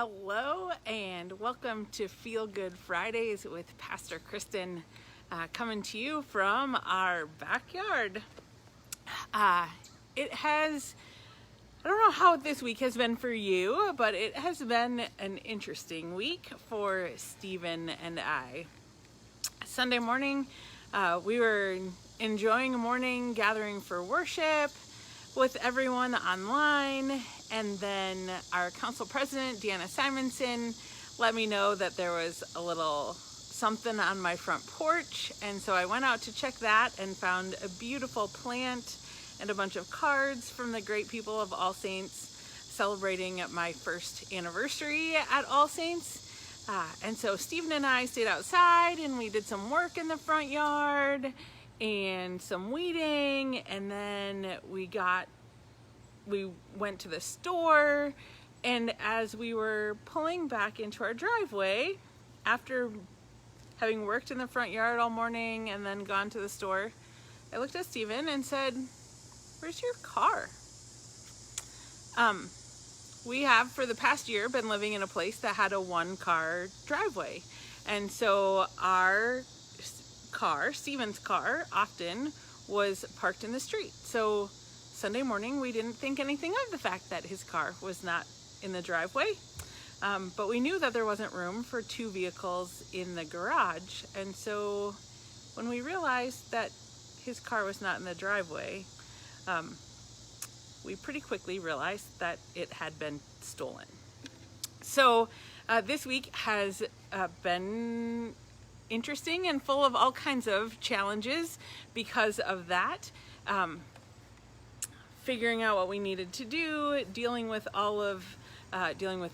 Hello and welcome to Feel Good Fridays with Pastor Kristin, coming to you from our backyard. I don't know how this week has been for you, but it has been an interesting week for Stephen and I. Sunday morning, we were enjoying a morning gathering for worship with everyone online, and then our council president, Deanna Simonson, let me know that there was a little something on my front porch, and so I went out to check that and found a beautiful plant and a bunch of cards from the great people of All Saints celebrating my first anniversary at All Saints. And so Stephen and I stayed outside and we did some work in the front yard and some weeding, and then we went to the store, and as we were pulling back into our driveway after having worked in the front yard all morning and then gone to the store, I looked at Stephen and said, "Where's your car?" We have for the past year been living in a place that had a one-car driveway, and so our car, Stephen's car, often was parked in the street. So Sunday morning we didn't think anything of the fact that his car was not in the driveway, but we knew that there wasn't room for two vehicles in the garage, and so when we realized that his car was not in the driveway, we pretty quickly realized that it had been stolen. So this week has been interesting and full of all kinds of challenges because of that. Figuring out what we needed to do, dealing with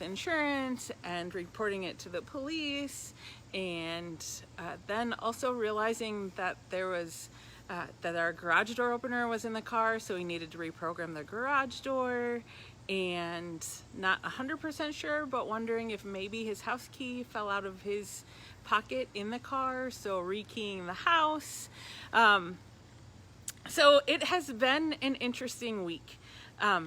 insurance and reporting it to the police, and then also realizing that that our garage door opener was in the car, so we needed to reprogram the garage door, and not 100% sure, but wondering if maybe his house key fell out of his pocket in the car, so rekeying the house. So it has been an interesting week. I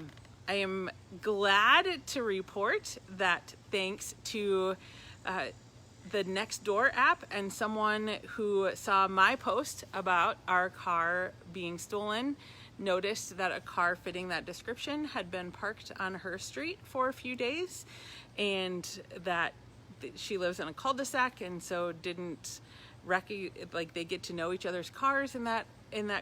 am glad to report that thanks to the Nextdoor app and someone who saw my post about our car being stolen, noticed that a car fitting that description had been parked on her street for a few days, and that she lives in a cul-de-sac, and so didn't they get to know each other's cars in that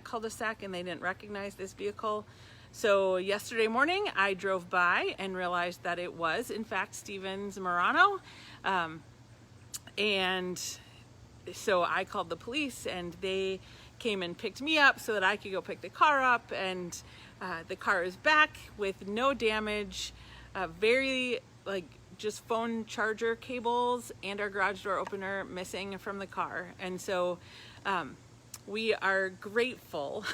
cul-de-sac, and they didn't recognize this vehicle. So yesterday morning I drove by and realized that it was in fact Stephen's Murano, and so I called the police, and they came and picked me up so that I could go pick the car up, and the car is back with no damage, just phone charger cables and our garage door opener missing from the car. And so we are grateful,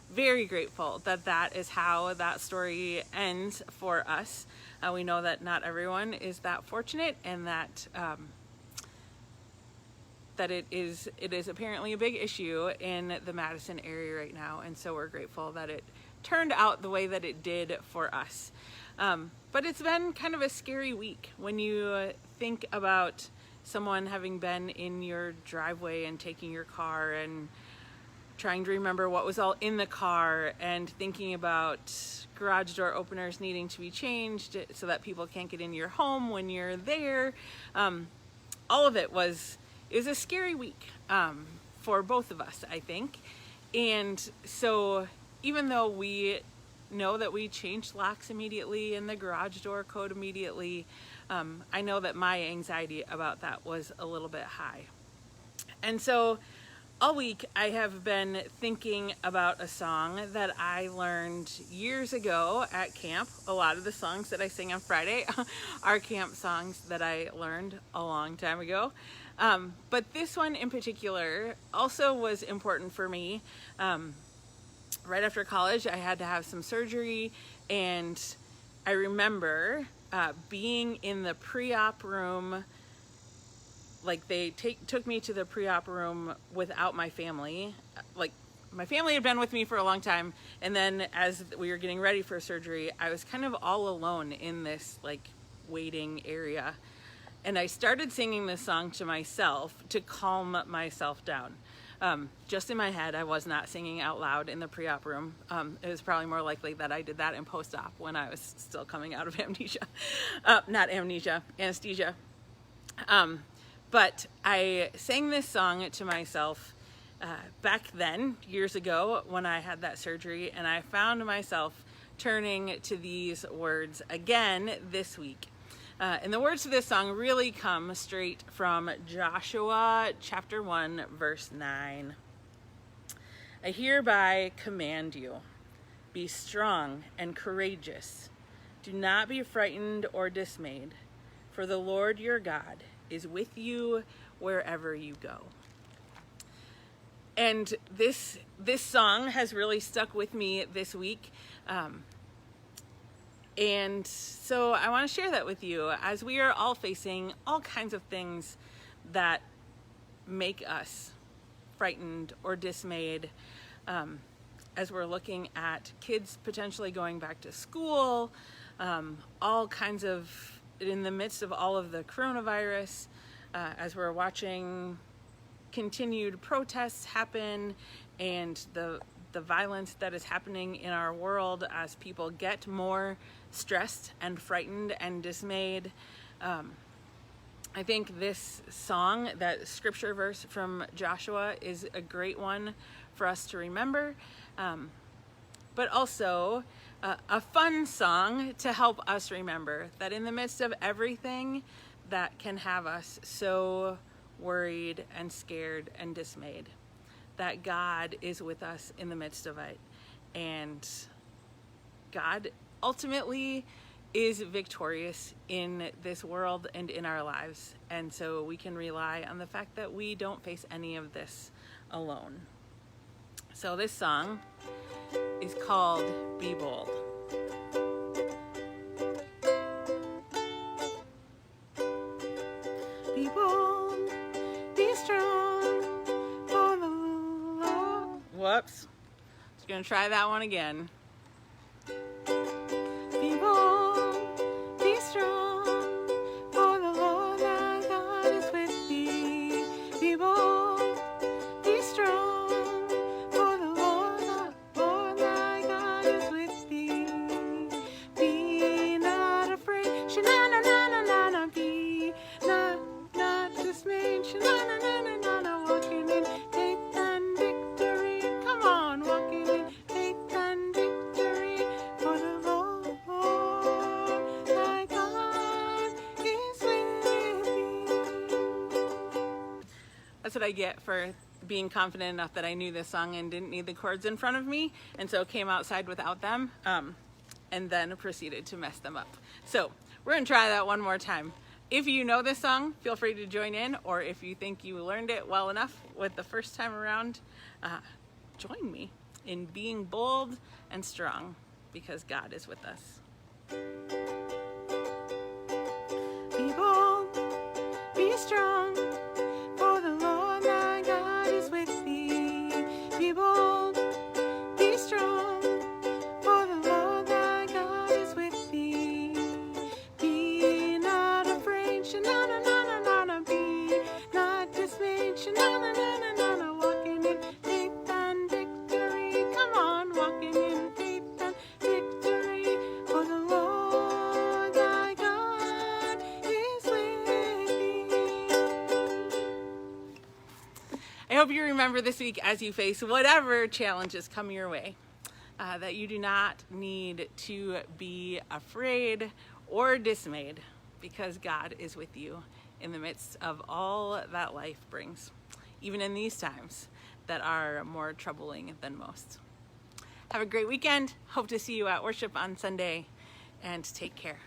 very grateful, that is how that story ends for us. We know that not everyone is that fortunate, and that it is apparently a big issue in the Madison area right now, and so we're grateful that it turned out the way that it did for us. But it's been kind of a scary week when you think about someone having been in your driveway and taking your car and trying to remember what was all in the car, and thinking about garage door openers needing to be changed so that people can't get into your home when you're there. All of it was a scary week for both of us, I think. And so even though we know that we changed locks immediately and the garage door code immediately, I know that my anxiety about that was a little bit high. And so all week I have been thinking about a song that I learned years ago at camp. A lot of the songs that I sing on Friday are camp songs that I learned a long time ago. But this one in particular also was important for me. Right after college, I had to have some surgery, and I remember being in the pre-op room. Like, they took me to the pre-op room without my family. Like, my family had been with me for a long time, and then as we were getting ready for surgery, I was kind of all alone in this like waiting area. And I started singing this song to myself to calm myself down. Just in my head. I was not singing out loud in the pre-op room. It was probably more likely that I did that in post-op when I was still coming out of amnesia. Anesthesia. But I sang this song to myself back then, years ago, when I had that surgery, and I found myself turning to these words again this week. And the words to this song really come straight from Joshua chapter 1, verse 9. I hereby command you, be strong and courageous. Do not be frightened or dismayed, for the Lord your God is with you wherever you go. And this song has really stuck with me this week. And so I want to share that with you as we are all facing all kinds of things that make us frightened or dismayed, as we're looking at kids potentially going back to school, all kinds of, in the midst of all of the coronavirus, as we're watching continued protests happen and the violence that is happening in our world as people get more stressed and frightened and dismayed. I think this song, that scripture verse from Joshua, is a great one for us to remember, but also a fun song to help us remember that in the midst of everything that can have us so worried and scared and dismayed, that God is with us in the midst of it. And God ultimately is victorious in this world and in our lives. And so we can rely on the fact that we don't face any of this alone. So this song is called Be Bold. Be bold, be strong for the Lord. Whoops. Just gonna try that one again. Be bold, be strong, for the Lord thy God is with thee. Be bold, be strong, for the Lord thy God is with thee. Be not afraid, sha-na-na-na-na-na-na, be not dismayed, sha-na-na-na-na-na, walking in faith and victory. Come on, walking in faith and victory, for the Lord thy God is with thee. That's what I get for being confident enough that I knew this song and didn't need the chords in front of me, and so came outside without them, and then proceeded to mess them up. So we're gonna try that one more time. If you know this song, feel free to join in, or if you think you learned it well enough with the first time around, join me in being bold and strong, because God is with us. Be bold, be strong, for the Lord thy God is with thee. Be bold, be strong, for the Lord thy God is with thee. Be not afraid, sha-na-na-na-na-na, be not dismayed, sha-na-na-na-na-na, walking in faith and victory. Come on, walking in faith and victory, for the Lord thy God is with thee. I hope you remember this week as you face whatever challenges come your way, that you do not need to be afraid or dismayed, because God is with you in the midst of all that life brings, even in these times that are more troubling than most. Have a great weekend. Hope to see you at worship on Sunday, and take care.